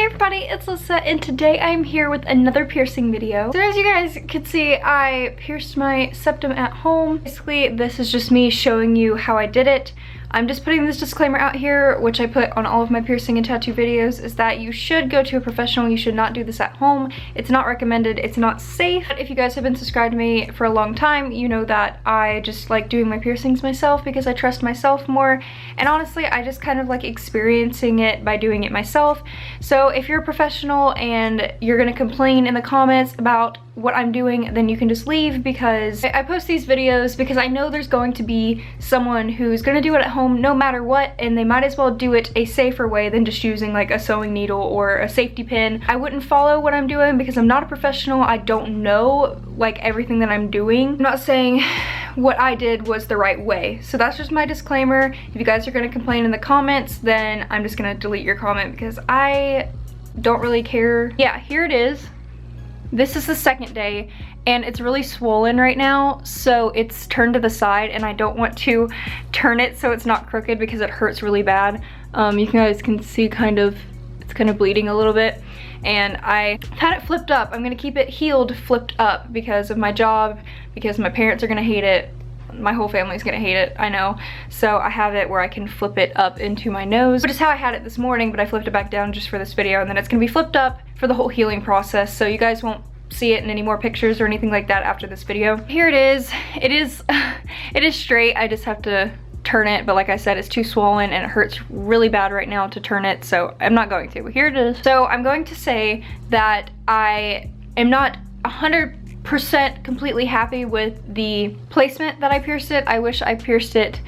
everybody, it's Alyssa, and today I'm here with another piercing video. So as you guys can see, I pierced my septum at home. Basically, this is just me showing you how I did it. I'm just putting this disclaimer out here, which I put on all of my piercing and tattoo videos, is that you should go to a professional. You should not do this at home. It's not recommended. It's not safe. But if you guys have been subscribed to me for a long time, you know that I just like doing my piercings myself because I trust myself more. And honestly, I just kind of like experiencing it by doing it myself. So if you're a professional and you're gonna complain in the comments about what I'm doing, then you can just leave, because I post these videos because I know there's going to be someone who's gonna do it at home no matter what, and they might as well do it a safer way than just using like a sewing needle or a safety pin. I wouldn't follow what I'm doing because I'm not a professional. I don't know like everything that I'm doing. I'm not saying what I did was the right way. So that's just my disclaimer. If you guys are gonna complain in the comments, then I'm just gonna delete your comment because I don't really care. Yeah, here it is. This is the second day and it's really swollen right now, so it's turned to the side and I don't want to turn it so it's not crooked because it hurts really bad. You guys can see it's kind of bleeding a little bit, and I had it flipped up. I'm gonna keep it healed flipped up because of my job, because my parents are gonna hate it. My whole family's gonna hate it, I know. So I have it where I can flip it up into my nose, which is how I had it this morning, but I flipped it back down just for this video, and then it's gonna be flipped up for the whole healing process, so you guys won't see it in any more pictures or anything like that after this video. Here it is. It is straight. I just have to turn it, but like I said, it's too swollen and it hurts really bad right now to turn it, so I'm not going to. But here it is. So I'm going to say that I am not 100% completely happy with the placement that I pierced it. I wish I pierced it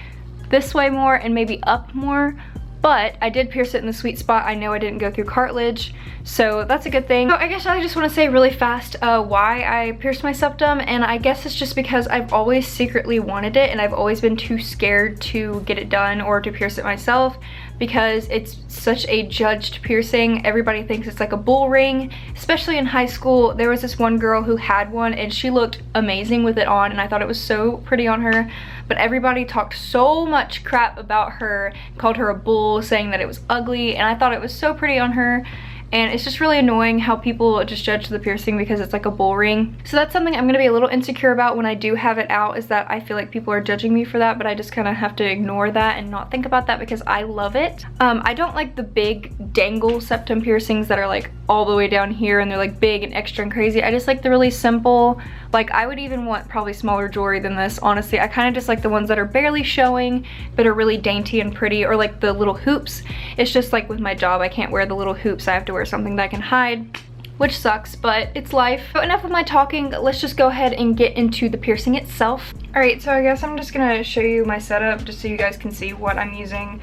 this way more and maybe up more, but I did pierce it in the sweet spot. I know I didn't go through cartilage, so that's a good thing. So I guess I just want to say really fast why I pierced my septum, and I guess it's just because I've always secretly wanted it and I've always been too scared to get it done or to pierce it myself because it's such a judged piercing. Everybody thinks it's like a bull ring, especially in high school. There was this one girl who had one and she looked amazing with it on, and I thought it was so pretty on her, but everybody talked so much crap about her, called her a bull, saying that it was ugly, and I thought it was so pretty on her. And it's just really annoying how people just judge the piercing because it's like a bull ring. So that's something I'm gonna be a little insecure about when I do have it out, is that I feel like people are judging me for that, but I just kind of have to ignore that and not think about that because I love it. I don't like the big dangle septum piercings that are like all the way down here and they're like big and extra and crazy. I just like the really simple, like I would even want probably smaller jewelry than this, honestly. I kind of just like the ones that are barely showing but are really dainty and pretty, or like the little hoops. It's just like with my job, I can't wear the little hoops. I have to wear something that I can hide, which sucks, but it's life. So enough of my talking, let's just go ahead and get into the piercing itself. All right, so I guess I'm just gonna show you my setup just so you guys can see what I'm using.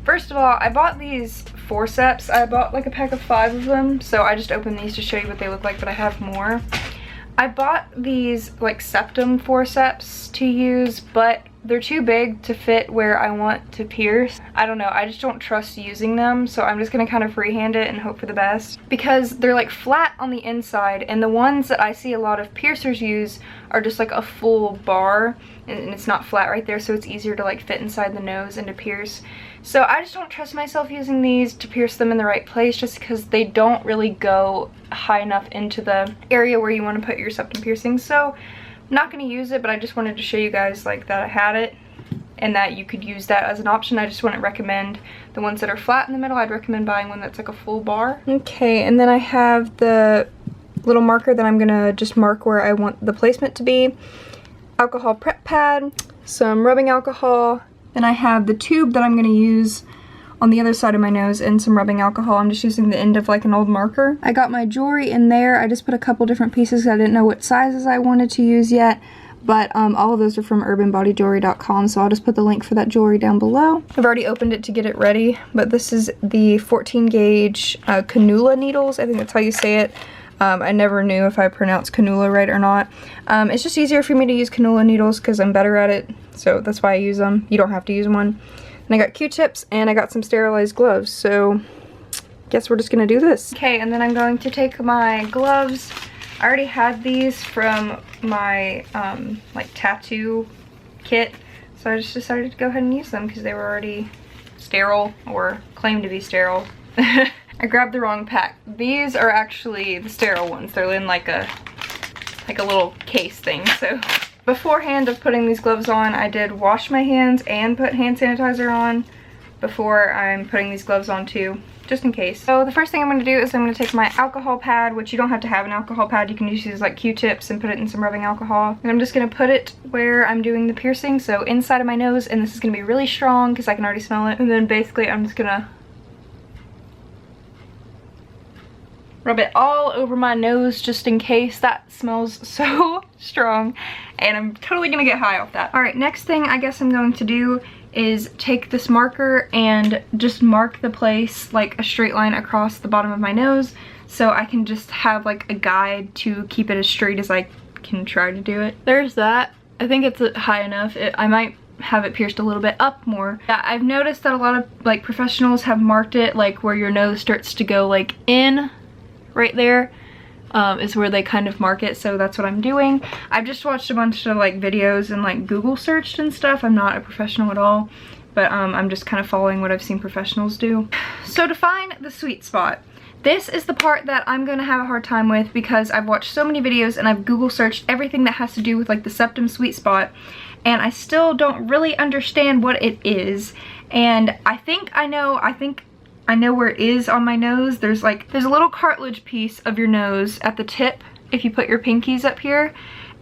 First of all, I bought these forceps. I bought like a pack of 5 of them, so I just opened these to show you what they look like, but I have more. I bought these like SEPTUM forceps to use, but they're too big to fit where I want to pierce. I don't know, I just don't trust using them, so I'm just gonna kind of freehand it and hope for the best, because they're like flat on the inside, and the ones that I see a lot of piercers use are just like a full bar, and it's not flat right there, so it's easier to like fit inside the nose and to pierce. So I just don't trust myself using these to pierce them in the right place, just because they don't really go high enough into the area where you want to put your septum piercing. So I'm not going to use it, but I just wanted to show you guys like that I had it and that you could use that as an option. I just wouldn't recommend the ones that are flat in the middle. I'd recommend buying one that's like a full bar. Okay, and then I have the little marker that I'm going to just mark where I want the placement to be. Alcohol prep pad, some rubbing alcohol. Then I have the tube that I'm going to use on the other side of my nose and some rubbing alcohol. I'm just using the end of like an old marker. I got my jewelry in there. I just put a couple different pieces. I didn't know what sizes I wanted to use yet, but all of those are from urbanbodyjewelry.com, so I'll just put the link for that jewelry down below. I've already opened it to get it ready, but this is the 14 gauge cannula needles. I think that's how you say it. I never knew if I pronounced cannula right or not. It's just easier for me to use cannula needles because I'm better at it, so that's why I use them. You don't have to use one. And I got Q-tips and I got some sterilized gloves, so guess we're just gonna do this. Okay, and then I'm going to take my gloves. I already had these from my like tattoo kit, so I just decided to go ahead and use them because they were already sterile, or claimed to be sterile. I grabbed the wrong pack. These are actually the sterile ones. They're in like a little case thing. So beforehand of putting these gloves on, I did wash my hands and put hand sanitizer on before I'm putting these gloves on too, just in case. So the first thing I'm going to do is I'm going to take my alcohol pad, which you don't have to have an alcohol pad. You can just use like Q-tips and put it in some rubbing alcohol. And I'm just going to put it where I'm doing the piercing, so inside of my nose, and this is going to be really strong because I can already smell it. And then basically I'm just going to rub it all over my nose just in case. That smells so strong and I'm totally gonna get high off that. Alright, next thing I guess I'm going to do is take this marker and just mark the place like a straight line across the bottom of my nose so I can just have like a guide to keep it as straight as I can try to do it. There's that. I think it's high enough. I might have it pierced a little bit up more. Yeah, I've noticed that a lot of like professionals have marked it like where your nose starts to go like in. Right there is where they kind of mark it, so that's what I'm doing. I've just watched a bunch of like videos and like Google searched and stuff. I'm not a professional at all, but I'm just kind of following what I've seen professionals do. So to find the sweet spot, this is the part that I'm gonna have a hard time with because I've watched so many videos and I've Google searched everything that has to do with like the septum sweet spot, and I still don't really understand what it is. And I think I know where it is on my nose. There's a little cartilage piece of your nose at the tip if you put your pinkies up here,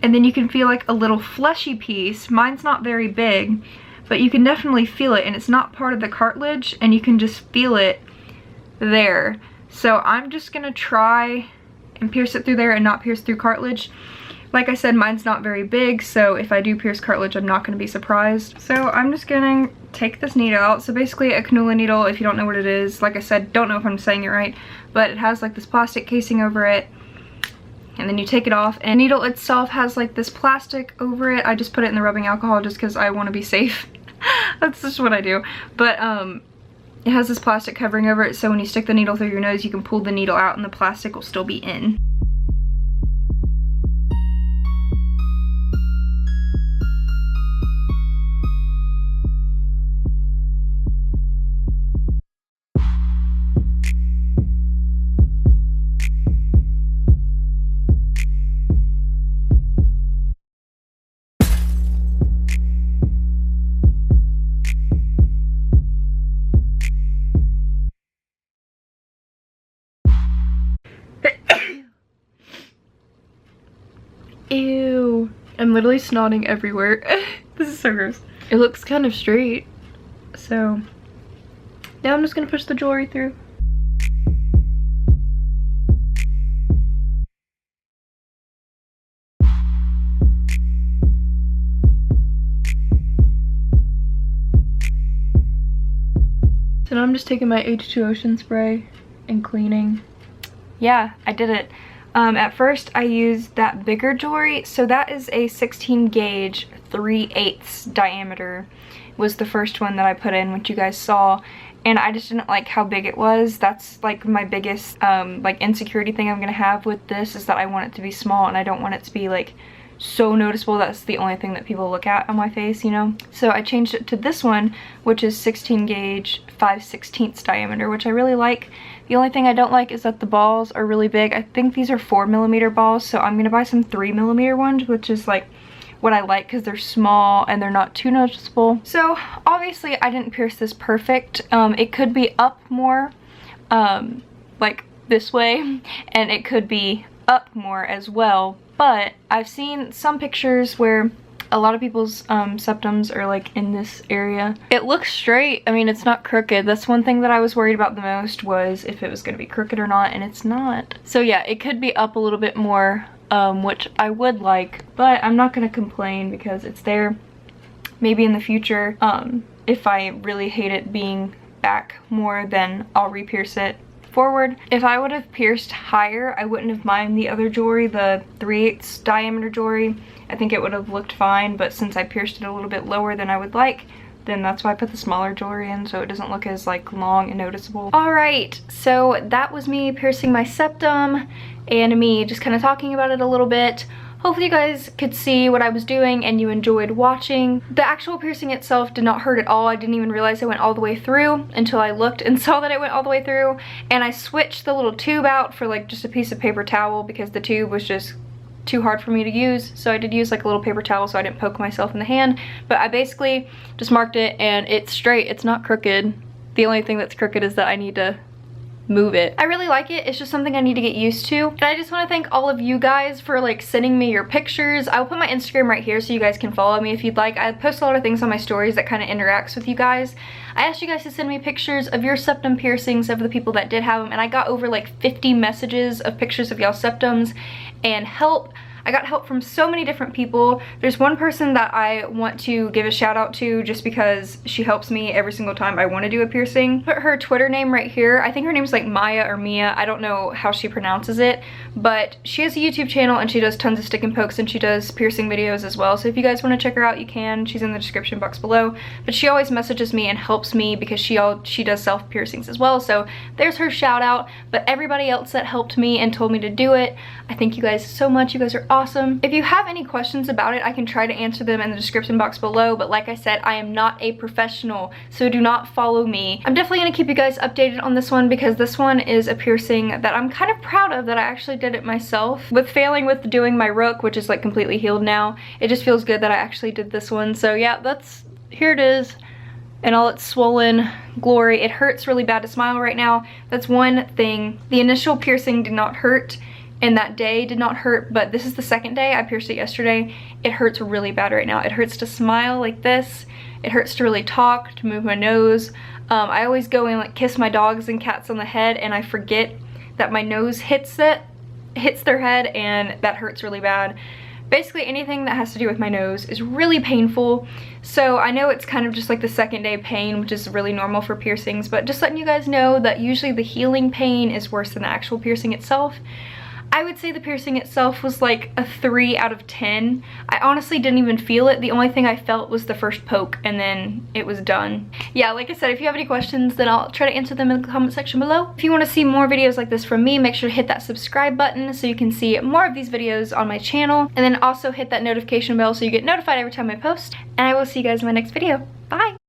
and then you can feel like a little fleshy piece. Mine's not very big, but you can definitely feel it, and it's not part of the cartilage, and you can just feel it there. So I'm just gonna try and pierce it through there and not pierce through cartilage. Like I said, mine's not very big, so if I do pierce cartilage, I'm not gonna be surprised. So I'm just gonna take this needle out. So basically a cannula needle, if you don't know what it is, like I said, don't know if I'm saying it right, but it has like this plastic casing over it, and then you take it off, and the needle itself has like this plastic over it. I just put it in the rubbing alcohol just because I want to be safe. That's just what I do. But it has this plastic covering over it, so when you stick the needle through your nose, you can pull the needle out and the plastic will still be in. Ew. I'm literally snotting everywhere. This is so gross. It looks kind of straight. So now I'm just gonna push the jewelry through. So now I'm just taking my H2 Ocean spray and cleaning. Yeah, I did it. At first I used that bigger jewelry, so that is a 16 gauge 3/8 diameter was the first one that I put in, which you guys saw, and I just didn't like how big it was. That's like my biggest like insecurity thing I'm gonna have with this, is that I want it to be small and I don't want it to be like so noticeable. That's the only thing that people look at on my face, you know. So I changed it to this one, which is 16 gauge 5/16 diameter, which I really like. The only thing I don't like is that the balls are really big. I think these are 4mm balls, so I'm gonna buy some 3mm ones, which is like what I like because they're small and they're not too noticeable. So obviously I didn't pierce this perfect. It could be up more, like this way, and it could be up more as well. But I've seen some pictures where a lot of people's septums are like in this area. It looks straight. I mean, it's not crooked. That's one thing that I was worried about the most, was if it was going to be crooked or not, and it's not. So yeah, it could be up a little bit more, which I would like, but I'm not going to complain because it's there. Maybe in the future, if I really hate it being back more, then I'll re-pierce it forward. If I would have pierced higher, I wouldn't have minded the other jewelry, the 3/8 diameter jewelry. I think it would have looked fine, but since I pierced it a little bit lower than I would like, then that's why I put the smaller jewelry in, so it doesn't look as like long and noticeable. Alright, so that was me piercing my septum and me just kind of talking about it a little bit. hopefully you guys could see what I was doing and you enjoyed watching. The actual piercing itself did not hurt at all. I didn't even realize it went all the way through until I looked and saw that it went all the way through. And I switched the little tube out for like just a piece of paper towel because the tube was just too hard for me to use, so I did use like a little paper towel so I didn't poke myself in the hand. But I basically just marked it and it's straight, it's not crooked. The only thing that's crooked is that I need to move it. I really like it. It's just something I need to get used to. And I just want to thank all of you guys for like sending me your pictures. I'll put my Instagram right here so you guys can follow me if you'd like. I post a lot of things on my stories that kind of interacts with you guys. I asked you guys to send me pictures of your septum piercings of the people that did have them, and I got over like 50 messages of pictures of y'all septums and help. I got help from so many different people. There's one person that I want to give a shout out to just because she helps me every single time I want to do a piercing. Put her Twitter name right here. I think her name's like Maya or Mia. I don't know how she pronounces it, but she has a YouTube channel and she does tons of stick and pokes and she does piercing videos as well. So if you guys want to check her out, you can. She's in the description box below. But she always messages me and helps me because she does self piercings as well. So there's her shout out. But everybody else that helped me and told me to do it, I thank you guys so much. You guys are awesome. If you have any questions about it, I can try to answer them in the description box below, but like I said, I am not a professional, so do not follow me. I'm definitely going to keep you guys updated on this one because this one is a piercing that I'm kind of proud of that I actually did it myself. With failing with doing my rook, which is like completely healed now, it just feels good that I actually did this one. So yeah, here it is in all its swollen glory. It hurts really bad to smile right now. That's one thing. The initial piercing did not hurt, and that day did not hurt, but this is the second day. I pierced it yesterday. It hurts really bad right now. It hurts to smile like this. It hurts to really talk, to move my nose. I always go and like kiss my dogs and cats on the head and I forget that my nose hits their head, and that hurts really bad. Basically anything that has to do with my nose is really painful. So I know it's kind of just like the second day pain, which is really normal for piercings, but just letting you guys know that usually the healing pain is worse than the actual piercing itself. I would say the piercing itself was like a 3 out of 10. I honestly didn't even feel it. The only thing I felt was the first poke and then it was done. Yeah, like I said, if you have any questions, then I'll try to answer them in the comment section below. If you want to see more videos like this from me, make sure to hit that subscribe button so you can see more of these videos on my channel. And then also hit that notification bell so you get notified every time I post. And I will see you guys in my next video. Bye!